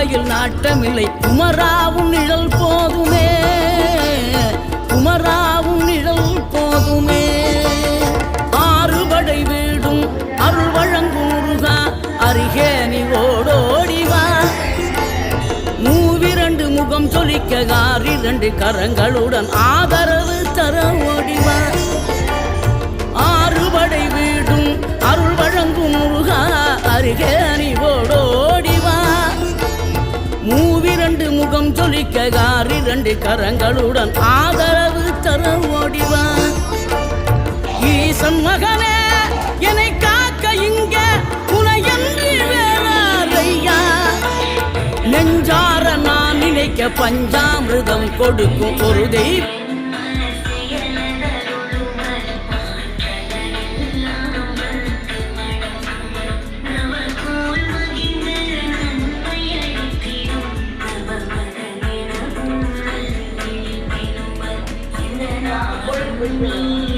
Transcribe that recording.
செவ்வாயில் நாட்டமில்லை குமராவும் நிழல் போதுமே, குமராவும் நிழல் போதுமே. ஆறுபடை வீடும் அருள் வழங்கும் முருகா அருகே நீ ஓடோடிவா. மூவிரண்டு முகம் சொலிக்க ஆறிரண்டு கரங்களுடன் ஆதரவு தர ஓடிவா. ஆறுபடை வீடும் அருள் வழங்கும் முருகா அருகே நீ ஓடோடிவா. மூவிரண்டு முகம் சொலிக்க ஆறிரண்டு கரங்களுடன் ஆதரவு தர ஓடிவா. ஈசன் மகனே என்னை காக்க இங்க உனையன்றி வேறாரையா. நெஞ்சார நான் நினைக்க பஞ்சாமிர்தம் கொடுக்கும் ஒரு தெய்வம். Thank you.